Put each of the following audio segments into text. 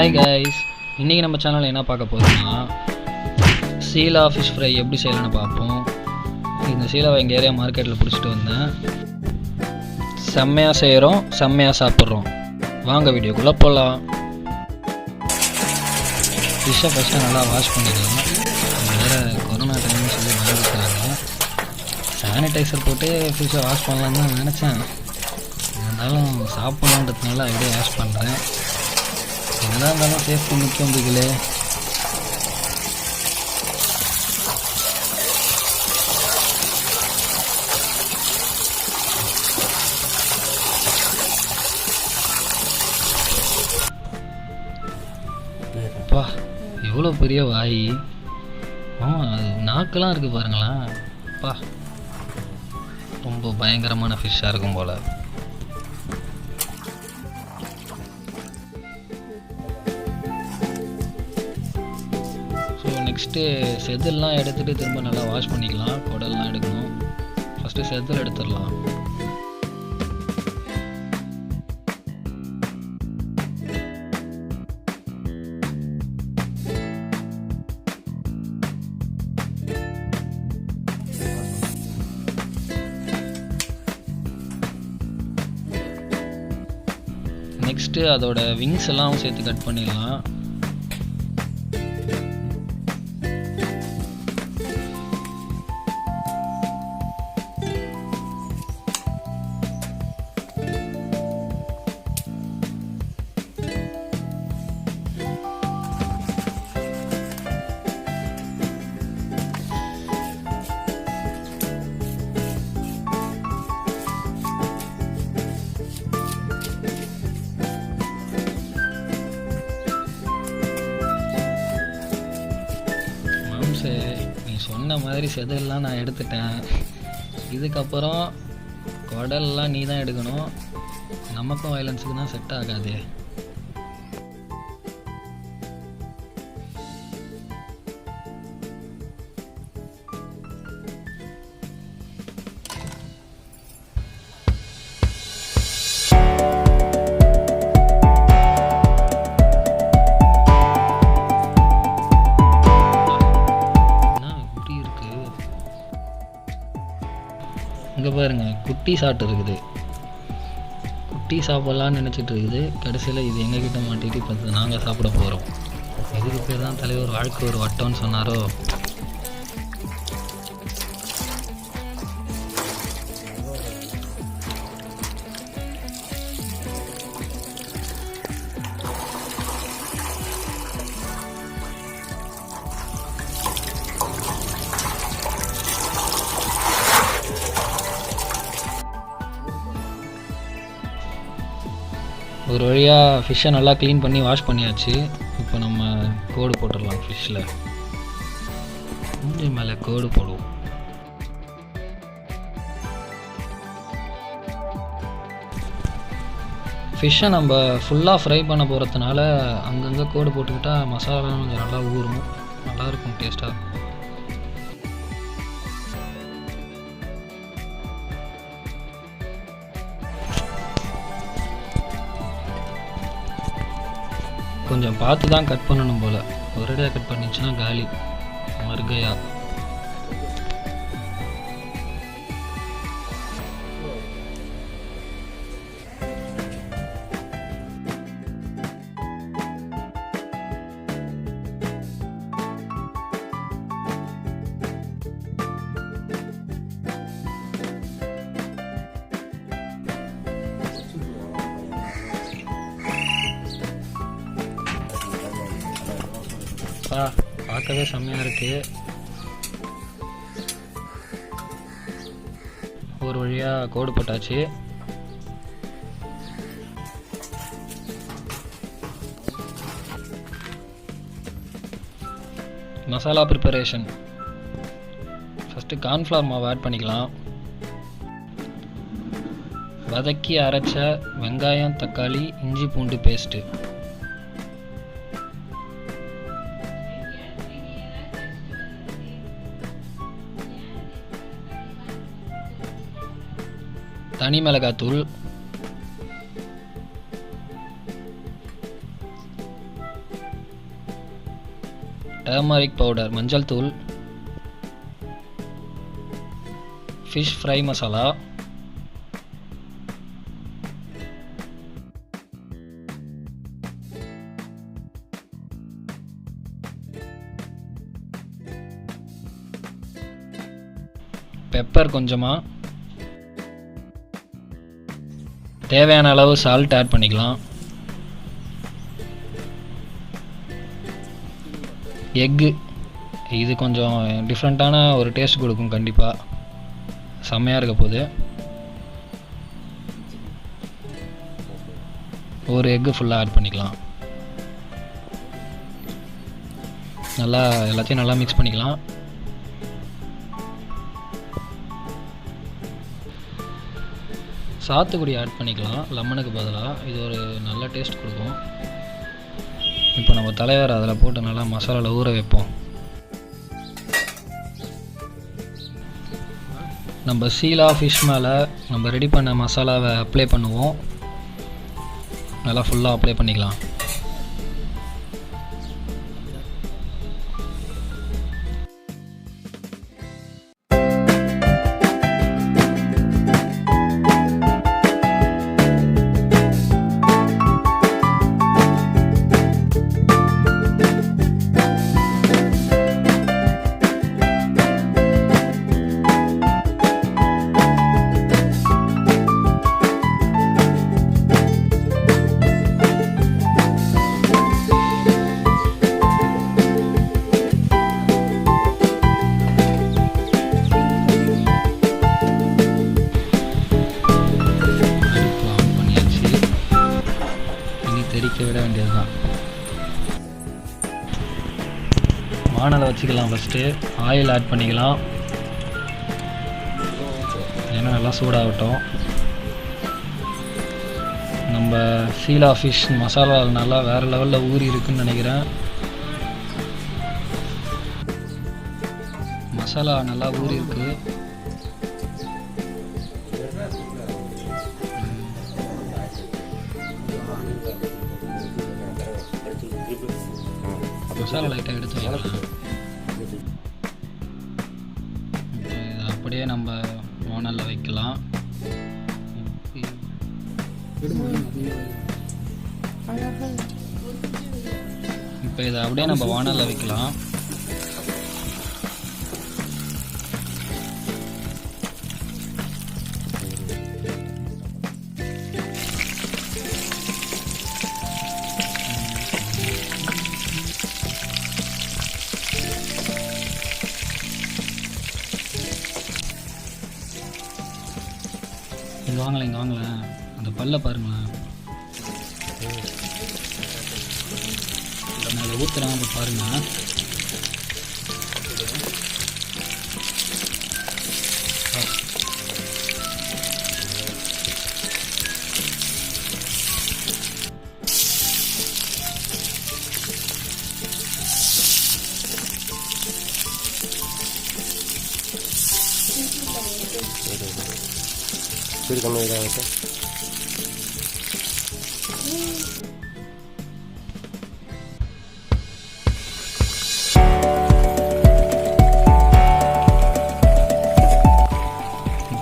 Hi guys, இன்றைக்கி நம்ம சேனலில் என்ன பார்க்க போகிறோம்னா ஷீலா ஃபிஷ் ஃப்ரை எப்படி செய்யலான்னு பார்ப்போம். இந்த ஷீலாவை எங்கள் ஏரியா மார்க்கெட்டில் பிடிச்சிட்டு வந்தேன். செம்மையாக செய்கிறோம், செம்மையாக சாப்பிட்றோம். வாங்க வீடியோக்குள்ளே போகலாம். ஃபிஷ்ஷை ஃபஸ்ட்டு நல்லா வாஷ் பண்ணிக்கலாம். வேறு கொரோனா டைம்னு சொல்லி வாங்கிக்கிறாங்க. சானிடைசர் போட்டு ஃபிஷ்ஷை வாஷ் பண்ணலான்னு தான் நினச்சேன். இருந்தாலும் சாப்பிட்லான்றதுனால அப்படியே வாஷ் பண்ணுறேன். என்னதான் இருந்தாலும் சேஃப்டி முக்கியம் பிடிக்கல. அப்பா எவ்வளோ பெரிய வாய்! அது நாக்கெல்லாம் இருக்குது பாருங்களேன். அப்பா ரொம்ப பயங்கரமான ஃபிஷ்ஷாக இருக்கும் போல். நெக்ஸ்ட்டு செதில்லாம் எடுத்துகிட்டு திரும்ப நல்லா வாஷ் பண்ணிக்கலாம். குடல்லாம் எடுக்கணும். ஃபஸ்ட்டு செதில் எடுத்துடலாம். நெக்ஸ்ட்டு அதோட விங்ஸ் எல்லாம் சேர்த்து கட் பண்ணிடலாம். நீ சொன்ன மாதிரி செதெல்லாம் நான் எடுத்துட்டேன். இதுக்கப்புறம் குடல்லாம் நீ தான் எடுக்கணும். நமக்கும் வயலன்ஸுக்கு தான் செட் ஆகாது. இங்கே பாருங்க, குட்டி சாப்பிட்டு இருக்குது. குட்டி சாப்பிட்லான்னு நினச்சிட்டு இருக்குது. கடைசியில் இது எங்ககிட்ட மாட்டிட்டு இப்போ நாங்கள் சாப்பிட போகிறோம். இதுக்கு பேர் தான் தலைவர் வாழ்க்கை ஒரு வட்டம்னு சொன்னாரோ. ஒரு வழியாக ஃபிஷ்ஷை நல்லா க்ளீன் பண்ணி வாஷ் பண்ணியாச்சு. இப்போ நம்ம கோடு போட்டுடலாம். ஃபிஷ்ஷில் மூஞ்சி மேலே கோடு போடுவோம். ஃபிஷ்ஷை நம்ம ஃபுல்லாக ஃப்ரை பண்ண போகிறதுனால அங்கங்கே கோடு போட்டுக்கிட்டால் மசாலாலாம் கொஞ்சம் நல்லா ஊறும், நல்லாயிருக்கும் டேஸ்ட்டாக. கொஞ்சம் பார்த்து தான் கட் பண்ணணும் போல். ஒரேடியாக கட் பண்ணிச்சுன்னா காலி மறுகையா. பார்க்கவே செம்மையாக இருக்குது. ஒரு வழியாக கோடு போட்டாச்சு. மசாலா ப்ரிப்பரேஷன். ஃபஸ்ட்டு கார்ன்ஃப்ளவர் மாவு ஆட் பண்ணிக்கலாம். வதக்கி அரைச்ச வெங்காயம், தக்காளி, இஞ்சி பூண்டு பேஸ்ட்டு, தனி மிளகாத்தூள், டர்மரிக் பவுடர் மஞ்சள் தூள், ஃபிஷ் ஃப்ரை மசாலா, பெப்பர் கொஞ்சமாக, தேவையான அளவு சால்ட் ஆட் பண்ணிக்கலாம். எக்கு, இது கொஞ்சம் டிஃப்ரெண்ட்டான ஒரு டேஸ்ட் கொடுக்கும், கண்டிப்பாக செம்மையாக இருக்க போகுது. ஒரு எக்கு ஃபுல்லாக ஆட் பண்ணிக்கலாம். நல்லா எல்லாத்தையும் நல்லா மிக்ஸ் பண்ணிக்கலாம். சாத்துக்குடி ஆட் பண்ணிக்கலாம் லெமனுக்கு பதிலாக, இது ஒரு நல்ல டேஸ்ட் கொடுக்கும். இப்போ நம்ம தலைவர் அதில் போட்டு நல்லா மசாலாவில் ஊற வைப்போம். நம்ம ஷீலா ஃபிஷ் மேலே நம்ம ரெடி பண்ண மசாலாவை அப்ளை பண்ணுவோம். நல்லா ஃபுல்லாக அப்ளை பண்ணிக்கலாம். விட வேண்டியதுதான். வானலை வச்சுக்கலாம். ஃபஸ்ட்டு ஆயில் ஆட் பண்ணிக்கலாம். ஏன்னா நல்லா சூடாகட்டும். நம்ம ஷீலா ஃபிஷ் மசாலா நல்லா வேறு லெவலில் ஊறி இருக்குன்னு நினைக்கிறேன். மசாலா நல்லா ஊறி இருக்கு. மசாலா லைட்டாக எடுத்து வைக்கலாம். இதை அப்படியே நம்ம வானலில் வைக்கலாம். இப்போ இதை அப்படியே நம்ம வானலில் வைக்கலாம். இங்கே வாங்கலை, இங்கே வாங்கலை, அந்த பல்ல பாருங்களேன். நான் அதை ஊற்றுறேன், அப்போ பாருங்க.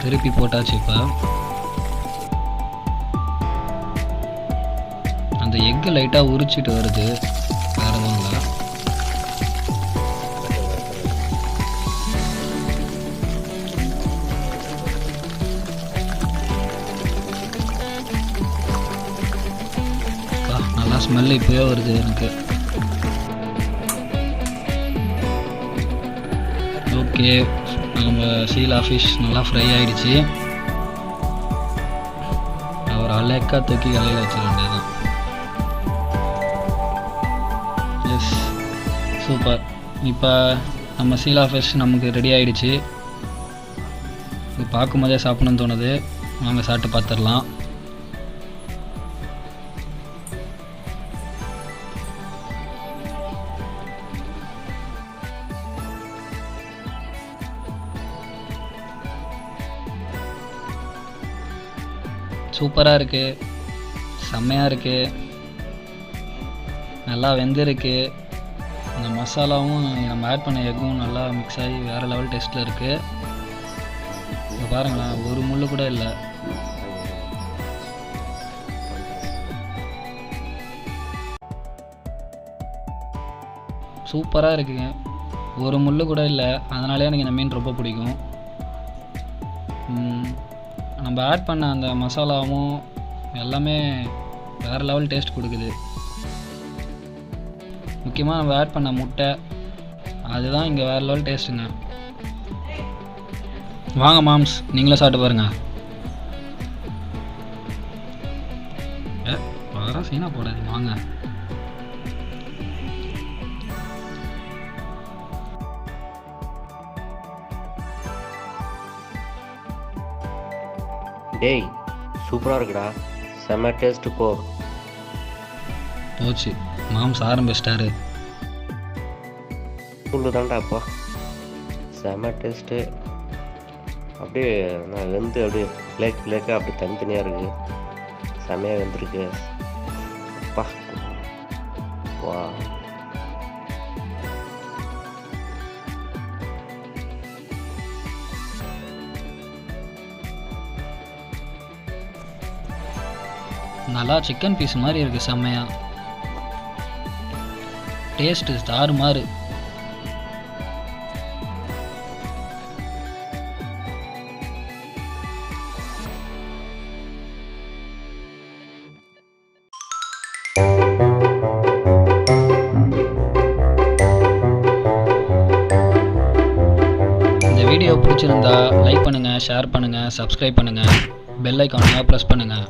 திருப்பி போட்டாச்சு. இப்போ அந்த எக்கு லைட்டாக உரிச்சிட்டு வருது, வேற எதுவும் இல்லை. நல்லா ஸ்மெல் இப்போவே வருது எனக்கு. ஓகே, நம்ம ஷீலா ஃபிஷ் நல்லா ஃப்ரை ஆகிடுச்சு. ஒரு அழகாக தூக்கி கலையில் வச்சிட வேண்டியதுதான். Yes, super. இப்போ நம்ம ஷீலா ஃபிஷ் நமக்கு ரெடி ஆகிடுச்சு. இது பார்க்கும்போதே சாப்பிடணும்னு தோணுது. வாங்க சாப்பிட்டு பார்த்துடலாம். சூப்பராக இருக்குது, செம்மையாக இருக்குது, நல்லா வெந்திருக்கு. இந்த மசாலாவும் நம்ம ஆட் பண்ண எக்கும் நல்லா மிக்ஸ் ஆகி வேறு லெவல் டேஸ்ட்டில் இருக்குது. இப்போ பாருங்களேன், ஒரு முள் கூட இல்லை. சூப்பராக இருக்குங்க, ஒரு முள் கூட இல்லை. அதனாலே எனக்கு இந்த மீன் ரொம்ப பிடிக்கும். நம்ம ஆட் பண்ண அந்த மசாலாவும் எல்லாமே வேறு லெவல் டேஸ்ட் கொடுக்குது. முக்கியமாக நம்ம ஆட் பண்ண முட்டை, அதுதான் இங்கே வேறு லெவல் டேஸ்ட்டுங்க. வாங்க மாம்ஸ், நீங்களே சாப்பிட்டு பாருங்க. வர சீனா போடாது, வாங்க. டேய் சூப்பராக இருக்குடா, செம்ம டேஸ்ட்டு போச்சு, மாம்ஸ் ஆரம்பிச்சிட்டாரு. புல்லு தான்டா அப்பா, செம்ம டேஸ்ட்டு. அப்படியே நான் வெந்து அப்படியே பிளேக்காக அப்படி தனித்தனியாக இருக்குது, செம்மையாக வெந்திருக்கு அப்பா. வா நல்லா சிக்கன் பீஸ் மாதிரி இருக்குது, செம்மையாக டேஸ்ட்டு தாறுமாறு. இந்த வீடியோ பிடிச்சிருந்தா லைக் பண்ணுங்கள், ஷேர் பண்ணுங்கள், சப்ஸ்கிரைப் பண்ணுங்கள், பெல் ஐக்கானை ப்ரெஸ் பண்ணுங்கள்.